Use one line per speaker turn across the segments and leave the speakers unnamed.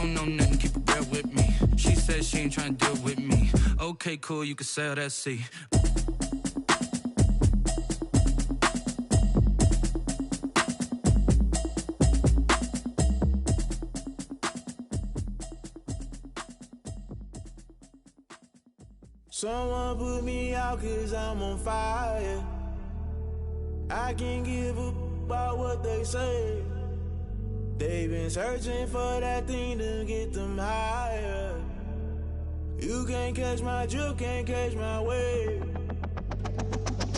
don't know nothing, keep it real with me. She said she ain't trying to deal with me. Okay, cool, you can sail that sea.
Someone put me out 'cause I'm on fire. I can't give up about what they say. They've been searching for that thing to get them higher. You can't catch my drift, can't catch my wave.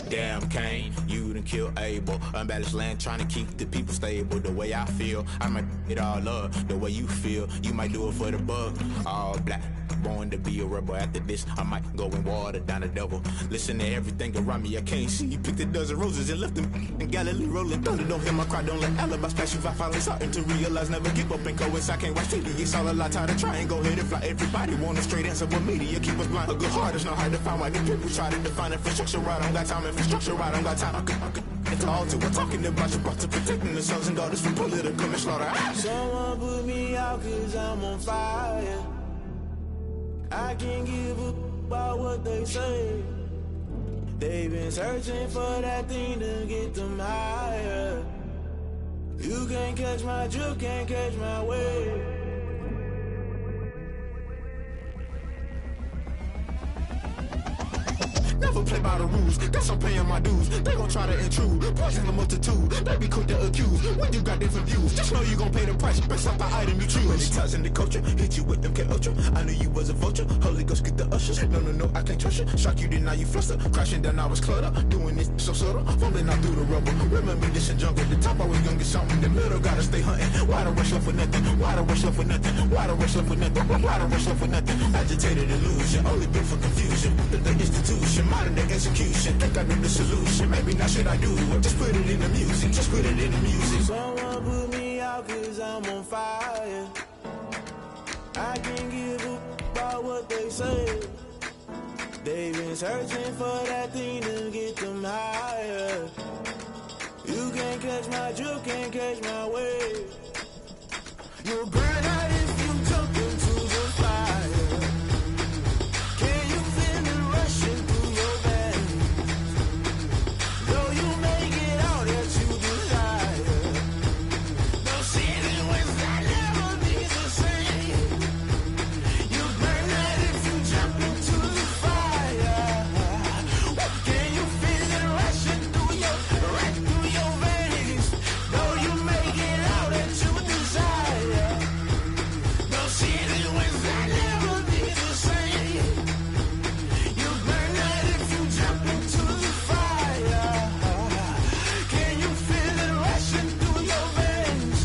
Damn Kane, you done killed Abel. Unbalanced land trying to keep the people stable. The way I feel, I might it all up. The way you feel, you might do it for the bug. All black, born to be a rebel. After this, I might go and water down the devil. Listen to everything around me, I can't see. Picked a dozen roses and left them in Galilee rolling thunder. Don't hear my cry, don't let alibis pass you. I finally starting to realize, never give up and coincide. I can't watch TV, it's all a lot. Tired of trying, go ahead and fly. Everybody want a straight answer, but media keep us blind. A good heart is not hard to find. Why the people try to define infrastructure right? I don't got time, infrastructure right, I don't got time. I could it's all to we're talking about your brother protecting the sons and daughters from political and slaughter.
Someone put me out 'cause I'm on fire. I can't give up about what they say. They've been searching for that thing to get them higher. You can't catch my drift, can't catch my wave.
Never play by the rules, guess I'm paying my dues. They gon' try to intrude, poison the multitude. They be quick to accuse, when you got different views. Just know you gon' pay the price, based off the item you choose. Many ties in the culture, hit you with MK Ultra. I knew you was a vulture, Holy Ghost get the ushers. No, I can't trust you. Shock you, then now you fluster. Crashing down, I was clutter. Doing this so subtle, fumbling out through the rubble. Remember this in jungle, the top always gonna get something. In the middle, gotta stay hunting. Why the rush left for nothing? Why the rush left for nothing? Why the rush left for nothing? Why the rush left for nothing? Agitated illusion, only built for confusion. The institution, modern day execution. Think I know the solution, maybe not should I do it. Just put it in the music, just put it in the music.
Someone put me out 'cause I'm on fire. I can't give up about what they say. They've been searching for that thing to get them higher. You can't catch my drift, can't catch my wave. You'll burn out if you jump into the fire. Can you feel it rushing through your veins? Though you may get all that you desire, those city winds will never be the same. You burn out if you jump into the fire. Can you feel it rushing through your veins? Though you may get all that you desire, those city winds will never be the same. You burn out if you jump into the fire. Can you feel it rushing through your veins?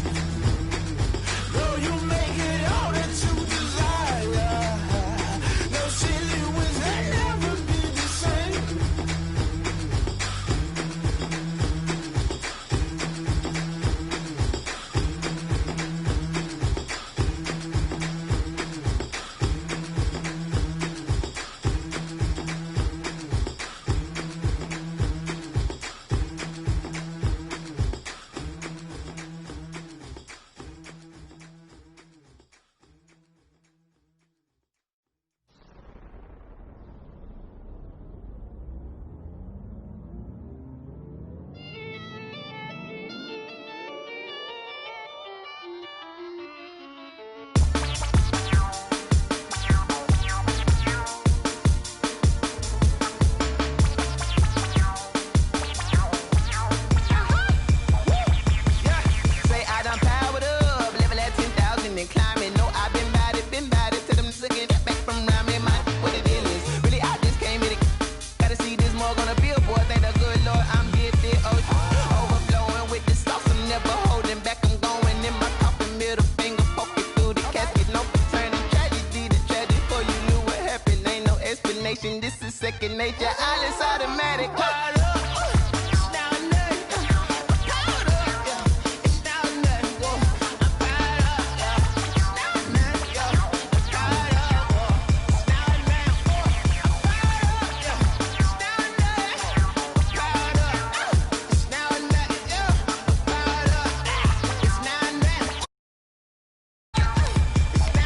Though you may get all that you desire, those silly winds will never be the same. Say I done powered up, level at 10,000 and climbing. No, I've been bad it to them looking back from around me. Man, what the deal is? Really, I just came in it. Gotta see this more on a billboard. Thank the good Lord, I'm gifted. Overflowing with the sauce, I'm never holding back. I'm going in my coffin, middle finger poking through the casket. No paternity, tragedy, the tragedy for you knew what happened. Ain't no explanation, this is second nature. All is automatic. Caught up. It's now or nothing. Caught up, yeah. It's now or nothing. Whoa. I'm caught up, yeah. It's now or nothing, yeah. I'm caught up, whoa. It's now or nothing, whoa. I'm caught up, yeah. It's now or nothing. I'm caught up. It's now or nothing, yeah. I'm caught up. It's now or nothing. It's now or nothing.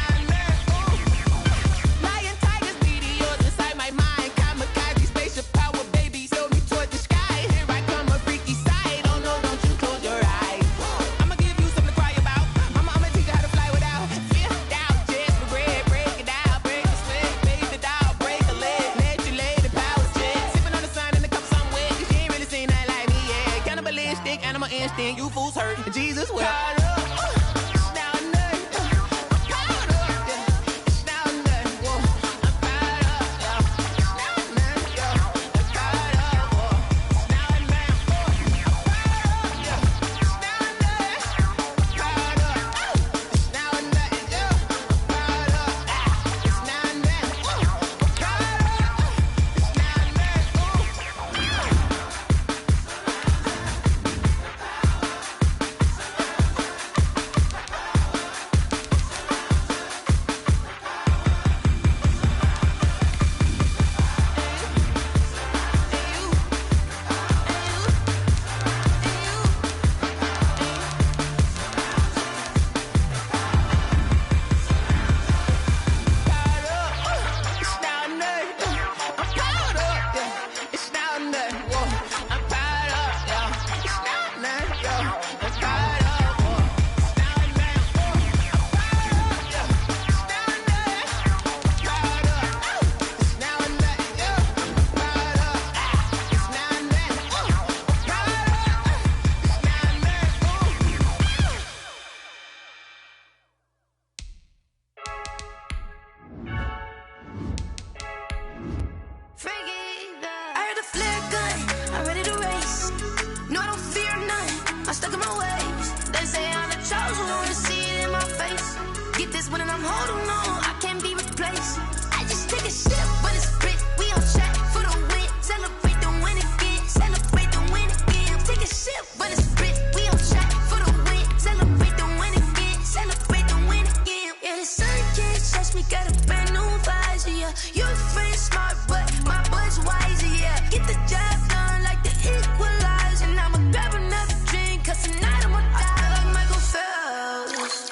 this one and I'm holding on. I can't be replaced. I just take a sip, but it's split. We on track for the win. Celebrate the win again. Celebrate the win again. Take a sip, but it's split. We on track for the win. Celebrate the win again. Celebrate the win again. Yeah, the sun can't touch me. Got a brand new visor. Yeah, your friend's smart, but my bud's wiser. Yeah, get the job done like the equalizer. And I'ma grab another drink, cause tonight I'ma die like Michael Phelps.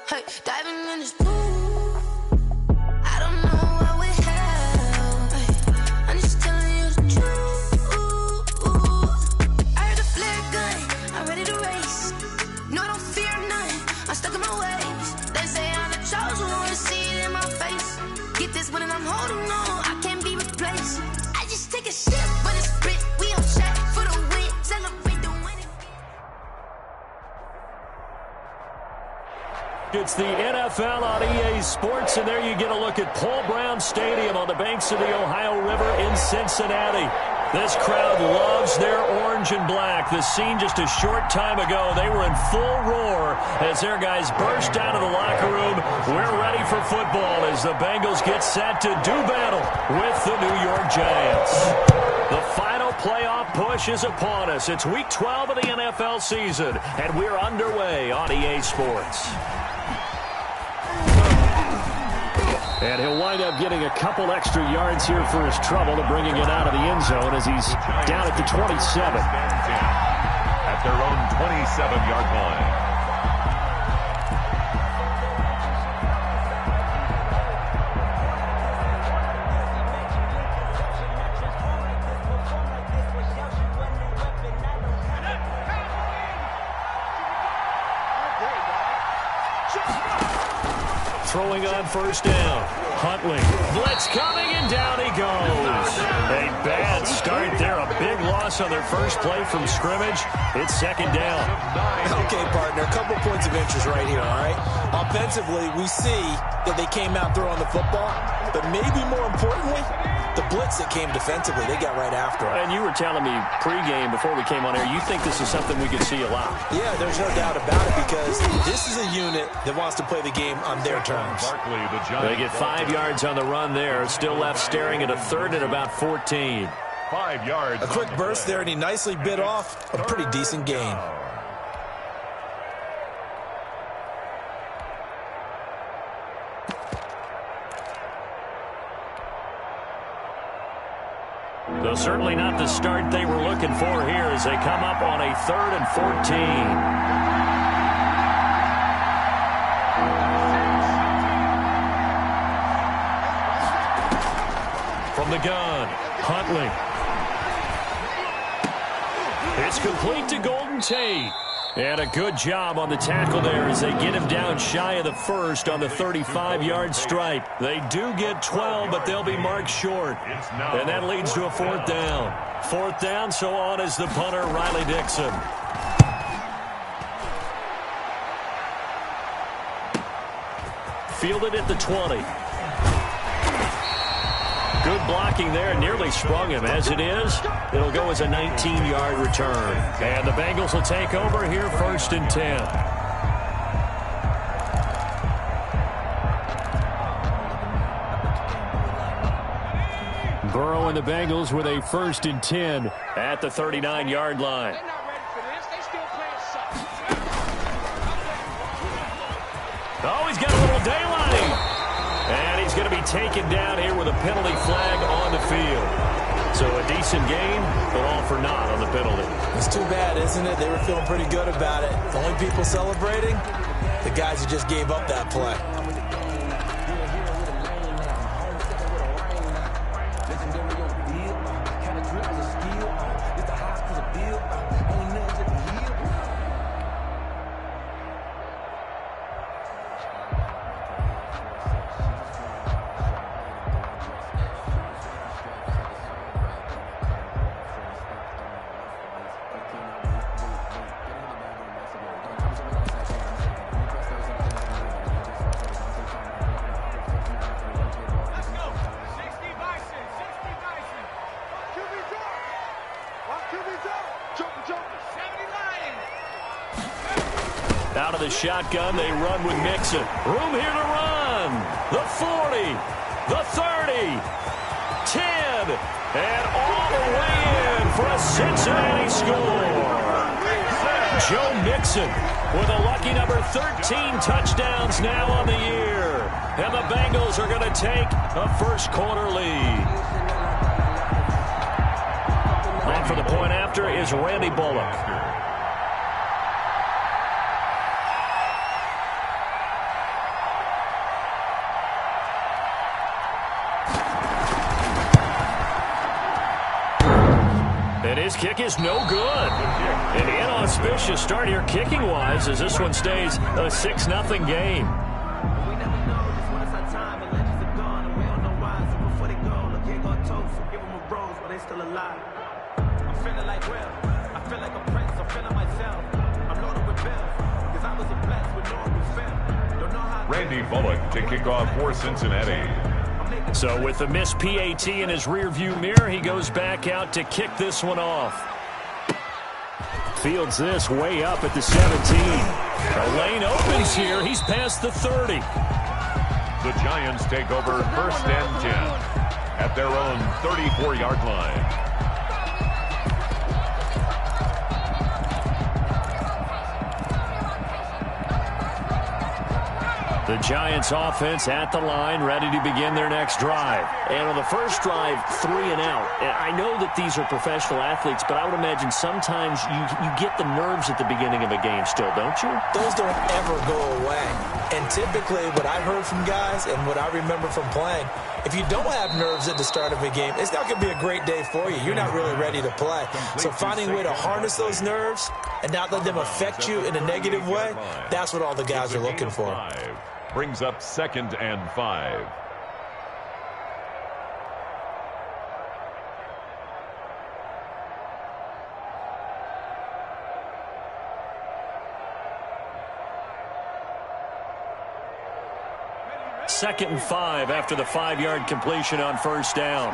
Hey, diving in this pool. I don't know what we have. Hey, I'm just telling you the truth. I heard the flare gun. I'm ready to race. No, I don't fear none. I'm stuck in my ways. They say I'm the chosen one. See it in my face. Get this one and I'm holding on. I can't be replaced. I just take a sip, but it's split. We on track for the win. Celebrate the win.
It's the NFL on EA Sports, and there you get a look at Paul Brown Stadium on the banks of the Ohio River in Cincinnati. This crowd loves their orange and black. The scene just a short time ago, they were in full roar as their guys burst out of the locker room. We're ready for football as the Bengals get set to do battle with the New York Giants. The final playoff push is upon us. It's week 12 of the NFL season, and we're underway on EA Sports. And he'll wind up getting a couple extra yards here for his trouble to bringing it out of the end zone as he's down at the 27.
At their own 27-yard line.
Throwing on first down. Huntley. Blitz coming, and down he goes. A bad start there. A big loss on their first play from scrimmage. It's second down.
Okay, partner, a couple points of interest right here, all right? Offensively, we see that they came out throwing the football, but maybe more importantly, the blitz that came defensively, they got right after it.
And you were telling me pregame before we came on air, you think this is something we could see a lot.
Yeah, there's no doubt about it because this is a unit that wants to play the game on their terms.
They get 5 yards on the run there. Still left staring at a third and about 14.
5 yards.
A quick burst there, and he nicely bit off a pretty decent gain.
Though certainly not the start they were looking for here as they come up on a 3rd and 14. From the gun, Huntley. It's complete to Golden Tate. And a good job on the tackle there as they get him down shy of the first on the 35-yard stripe. They do get 12, but they'll be marked short. And that leads to a 4th down. 4th down, so on is the punter, Riley Dixon. Fielded at the 20. Good blocking there, nearly sprung him. As it is, it'll go as a 19-yard return. And the Bengals will take over here 1st and 10. Burrow and the Bengals with a 1st and 10 at the 39-yard line. Oh, he's got a little daylight. And he's going to be taken down here with a penalty flag on the field. So a decent game, but all for naught on the penalty.
It's too bad, isn't it? They were feeling pretty good about it. The only people celebrating, the guys who just gave up that play.
the shotgun. They run with Mixon. Room here to run. The 40, the 30, 10, and all the way in for a Cincinnati score. Joe Mixon with a lucky number 13 touchdowns now on the year. And the Bengals are going to take a first-quarter lead. On for the point after is Randy Bullock. And his kick is no good. An inauspicious start here kicking-wise as this one stays a 6-0 game.
Randy Bullock to kick off for Cincinnati.
So with the missed PAT in his rearview mirror, he goes back out to kick this one off. Fields this way up at the 17. The lane opens here. He's past the 30.
The Giants take over 1st and 10 at their own 34-yard line.
The Giants offense at the line, ready to begin their next drive. And on the first drive, 3 and out. And I know that these are professional athletes, but I would imagine sometimes you get the nerves at the beginning of a game still, don't you?
Those don't ever go away. And typically what I heard from guys and what I remember from playing, if you don't have nerves at the start of a game, it's not going to be a great day for you. You're not really ready to play. So finding a way to harness those nerves and not let them affect you in a negative way, that's what all the guys are looking for.
Brings up 2nd and 5.
Second and 5 after the 5-yard completion on first down.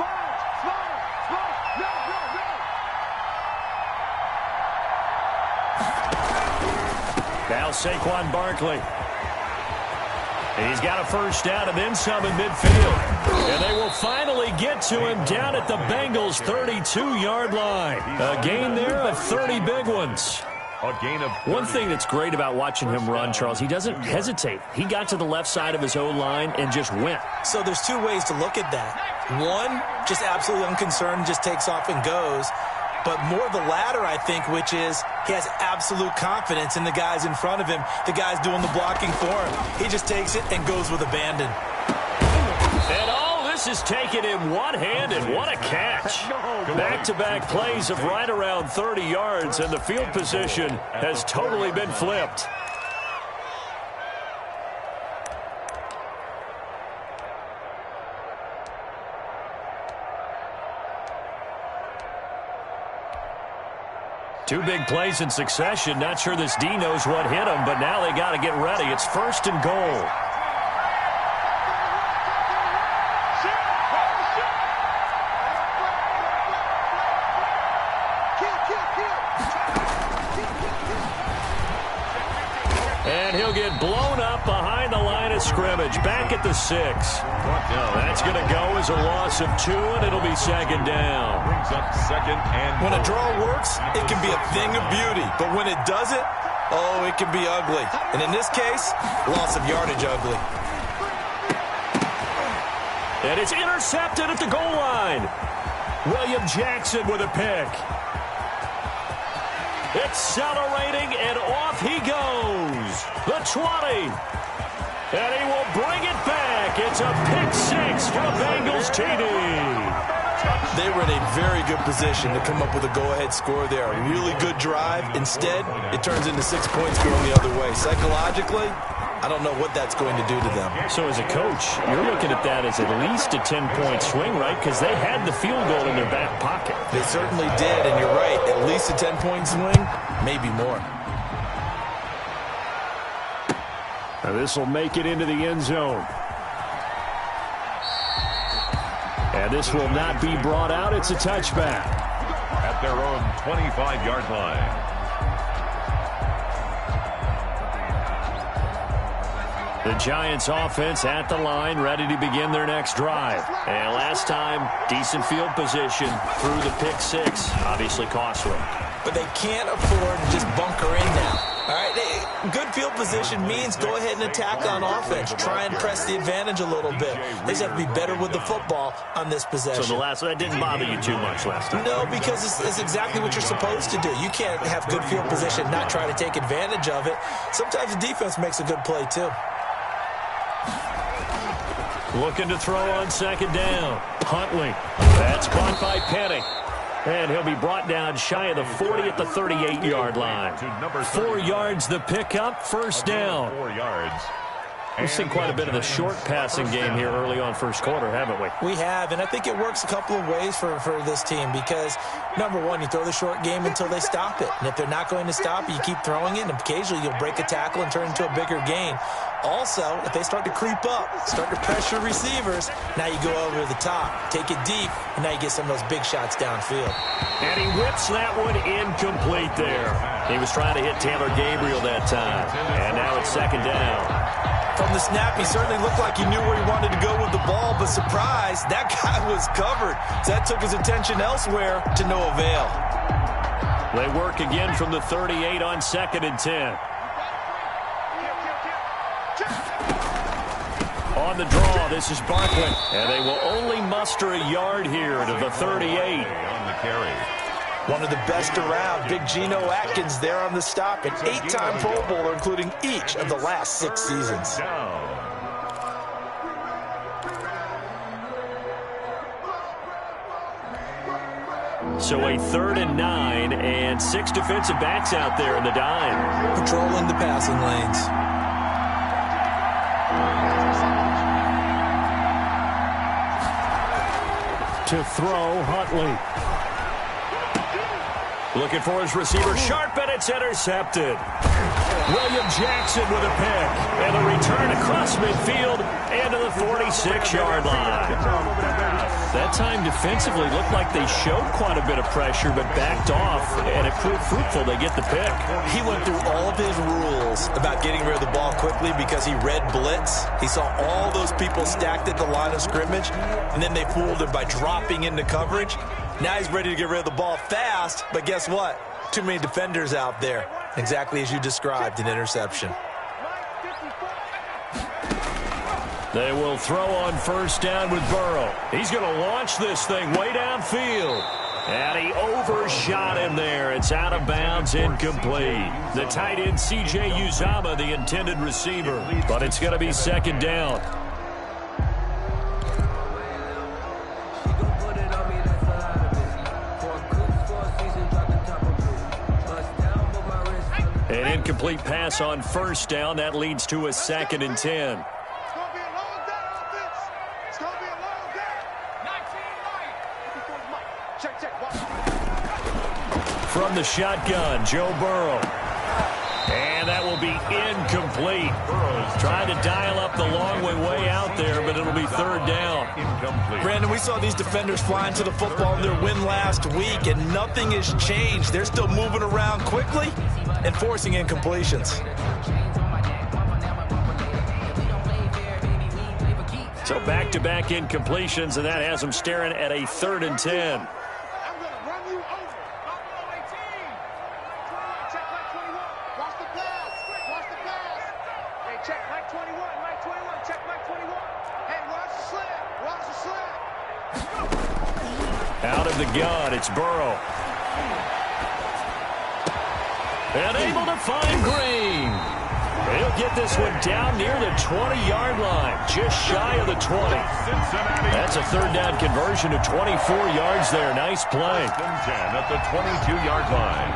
Now Saquon Barkley. He's got a first down and then some in midfield. And they will finally get to him down at the Bengals' 32-yard line. A gain there of 30 big ones.
A gain of 30.
One thing that's great about watching him run, Charles, he doesn't hesitate. He got to the left side of his O-line and just went.
So there's two ways to look at that. One, just absolutely unconcerned, just takes off and goes. But more the latter, I think, which is he has absolute confidence in the guys in front of him, the guys doing the blocking for him. He just takes it and goes with abandon.
And all this is taken in one-handed. What a catch. Back-to-back plays of right around 30 yards, and the field position has totally been flipped. Two big plays in succession. Not sure this D knows what hit him, but now they got to get ready. It's 1st and goal. And he'll get blown up behind the line of scrimmage. Back at the 6. That's going to go as a loss of 2, and it'll be 2nd down.
Brings up 2nd and
When a draw works, it can be a thing of beauty. But when it doesn't, oh, it can be ugly. And in this case, loss of yardage ugly.
And it's intercepted at the goal line. William Jackson with a pick. Accelerating, and off he goes. The 20. And he will bring it back. It's a pick-6 for a Bengals TD.
They were in a very good position to come up with a go-ahead score there. A really good drive. Instead, it turns into 6 points going the other way. Psychologically, I don't know what that's going to do to them.
So as a coach, you're looking at that as at least a 10-point swing, right? Because they had the field goal in their back pocket.
They certainly did, and you're right. At least a 10-point swing, maybe more.
Now this will make it into the end zone. And this will not be brought out. It's a touchback.
At their own 25-yard line.
The Giants offense at the line, ready to begin their next drive. And last time, decent field position through the pick six. Obviously costly.
But they can't afford to just bunker in now. All right, good field position means go ahead and attack on offense. Try and press the advantage a little bit. They just have to be better with the football on this possession.
So that didn't bother you too much last time?
No, because it's exactly what you're supposed to do. You can't have good field position, not try to take advantage of it. Sometimes the defense makes a good play, too.
Looking to throw on second down. Huntley. That's caught by Penny. And he'll be brought down shy of the 40 at the 38-yard line. 4 yards the pickup, first down.
4 yards.
We've seen quite a bit of the short passing game here early on first quarter, haven't we?
We have, and I think it works a couple of ways for this team because, number one, you throw the short game until they stop it. And if they're not going to stop it, you keep throwing it, and occasionally you'll break a tackle and turn it into a bigger gain. Also, if they start to creep up, start to pressure receivers, now you go over the top, take it deep, and now you get some of those big shots downfield.
And he whips that one incomplete there. He was trying to hit Taylor Gabriel that time. And now it's second down.
From the snap, he certainly looked like he knew where he wanted to go with the ball, but surprise, that guy was covered. So that took his attention elsewhere to no avail.
They work again from the 38 on second and 10. On the draw, this is Barkley. And they will only muster a yard here to the 38.
On the carry.
One of the best around, Big Geno Atkins there on the stop, an 8-time Pro Bowler, including each of the last 6 seasons.
So a 3rd and 9, and 6 defensive backs out there in the dime.
Patrolling the passing lanes.
To throw, Huntley. Looking for his receiver, sharp, and it's intercepted. William Jackson with a pick. And the return across midfield and to the 46-yard line. That time defensively looked like they showed quite a bit of pressure but backed off, and it proved fruitful. They get the pick.
He went through all of his rules about getting rid of the ball quickly because he read blitz. He saw all those people stacked at the line of scrimmage, and then they fooled him by dropping into coverage. Now he's ready to get rid of the ball fast, but guess what? Too many defenders out there. Exactly as you described, an interception.
They will throw on first down with Burrow. He's going to launch this thing way downfield. And he overshot him there. It's out of bounds, incomplete. The tight end, C.J. Uzomah, the intended receiver. But it's going to be second down. An incomplete pass on first down. That leads to a 2nd and 10. From the shotgun, Joe Burrow. And that will be incomplete. Trying to dial up the long way out there, but it'll be 3rd down.
Incomplete.
Brandon, we saw these defenders flying to the football in their win last week, and nothing has changed. They're still moving around quickly and forcing incompletions.
So back-to-back incompletions, and that has them staring at a 3rd and 10. Out of the gun, it's Burrow. And able to find Green. He'll get this one down near the 20-yard line, just shy of the 20. That's a 3rd down conversion to 24 yards there. Nice play.
10 at the 22-yard line.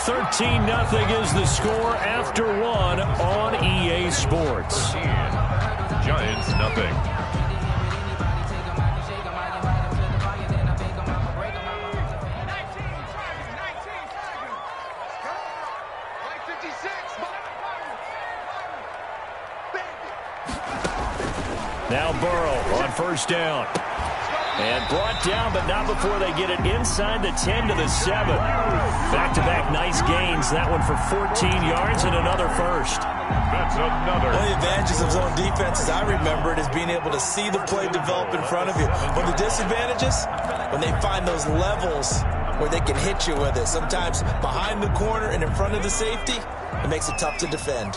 13-0 is the score after 1 on EA Sports.
Giants, nothing.
Now Burrow on first down. And brought down, but not before they get it inside the 10 to the 7. Back-to-back nice gains. That one for 14 yards and another first.
That's another.
One of the advantages of zone defense, as I remember it, is being able to see the play develop in front of you. One of the disadvantages, when they find those levels where they can hit you with it. Sometimes behind the corner and in front of the safety, it makes it tough to defend.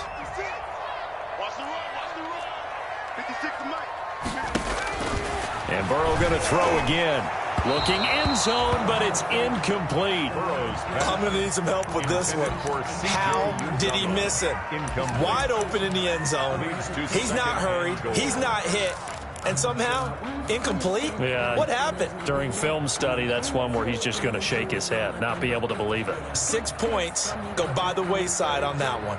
And Burrow going to throw again. Looking end zone, but it's incomplete.
I'm going to need some help with this one. How did he miss it? Wide open in the end zone. He's not hurried. He's not hit. And somehow, incomplete?
Yeah.
What happened?
During film study, that's one where he's just going to shake his head, not be able to believe it.
6 points go by the wayside on that one.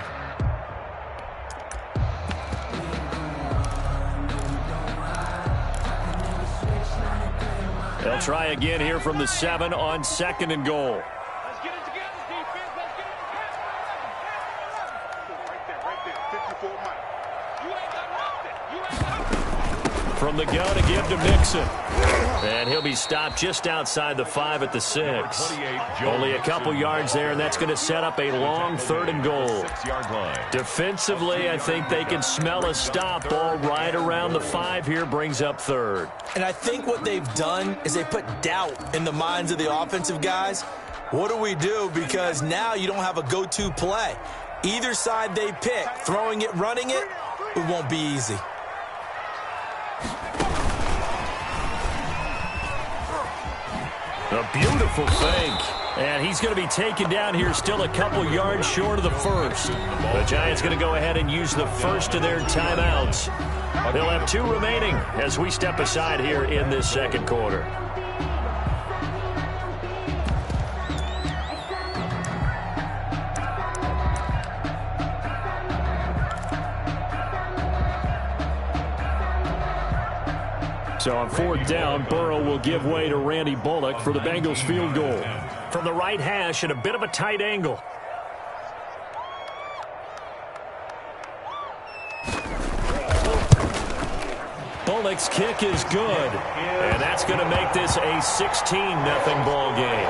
They'll try again here from the 7 on 2nd and goal.
Let's get it together, defense. Let's get it. Right there. 54 Mike. You ain't got nothing. You ain't got nothing.
From the gun to give to Mixon. And he'll be stopped just outside the 5 at the 6. Only a couple yards there, and that's going to set up a long 3rd and goal. Defensively, I think they can smell a stop ball right around the 5 here, brings up 3rd.
And I think what they've done is they put doubt in the minds of the offensive guys. What do we do? Because now you don't have a go-to play. Either side they pick, throwing it, running it, it won't be easy.
A beautiful fake. And he's going to be taken down here still a couple yards short of the 1st. The Giants going to go ahead and use the first of their timeouts. They'll have 2 remaining as we step aside here in this 2nd quarter. So on 4th down, Burrow will give way to Randy Bullock for the Bengals field goal. From the right hash at a bit of a tight angle. Bullock's kick is good. And that's going to make this a 16-0 ball game.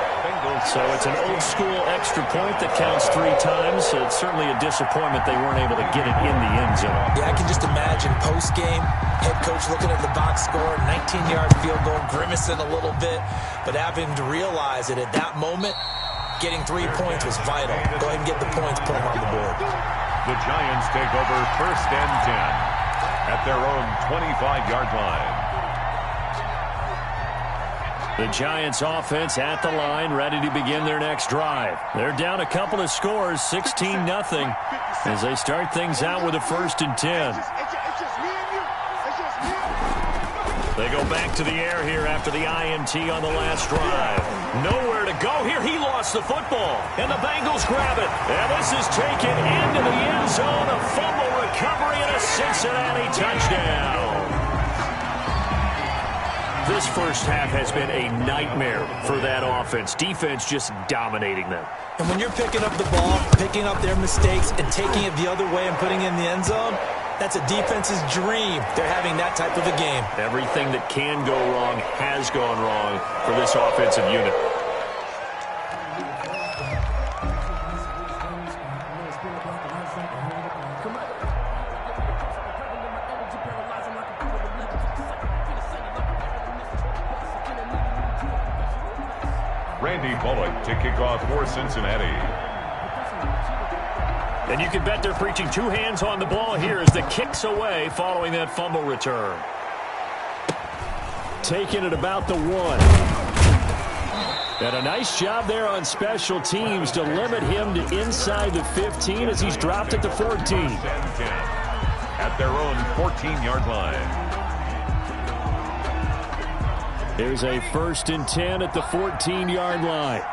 So it's an old-school extra point that counts 3 times. So it's certainly a disappointment they weren't able to get it in the end zone.
Yeah, I can just imagine post-game, head coach looking at the box score, 19-yard field goal, grimacing a little bit, but having to realize that at that moment, getting 3 points was vital. Go ahead and get the points, put them on the board.
The Giants take over 1st and 10 at their own 25-yard line.
The Giants offense at the line, ready to begin their next drive. They're down a couple of scores, 16-0, as they start things out with a 1st and 10. They go back to the air here after the INT on the last drive. Nowhere to go here. He lost the football, and the Bengals grab it. And this is taken into the end zone. A fumble recovery and a Cincinnati touchdown. This first half has been a nightmare for that offense. Defense just dominating them.
And when you're picking up the ball, picking up their mistakes, and taking it the other way and putting it in the end zone, that's a defense's dream. They're having that type of a game.
Everything that can go wrong has gone wrong for this offensive unit.
Randy Bullock to kick off for Cincinnati.
And you can bet they're preaching 2 hands on the ball here as the kick's away following that fumble return. Taking it about the 1. And a nice job there on special teams to limit him to inside the 15 as he's dropped at the 14.
At their own 14-yard line.
There's a 1st and 10 at the 14-yard line.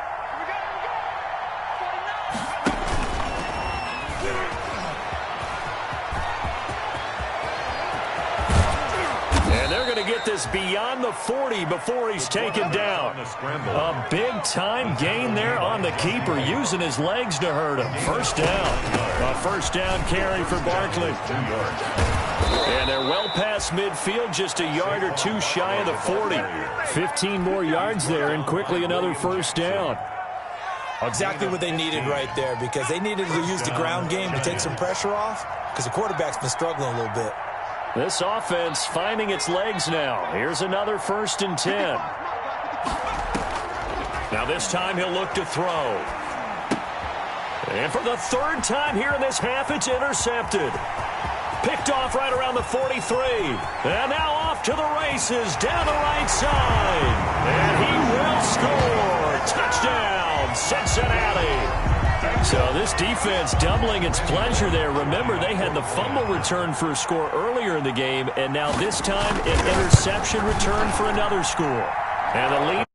And they're going to get this beyond the 40 before he's taken down. A big-time gain there on the keeper, using his legs to hurt him. 1st down. A 1st down carry for Barkley. And they're well past midfield, just a yard or two shy of the 40. 15 more yards there, and quickly another first down.
Exactly what they needed right there, because they needed to use the ground game to take some pressure off, because the quarterback's been struggling a little bit.
This offense finding its legs now. Here's another 1st and 10. Now this time he'll look to throw. And for the 3rd time here in this half, it's intercepted. Picked off right around the 43. And now off to the races down the right side. And he will score. Touchdown, Cincinnati. So this defense doubling its pleasure there. Remember, they had the fumble return for a score earlier in the game, and now this time an interception return for another score. And the lead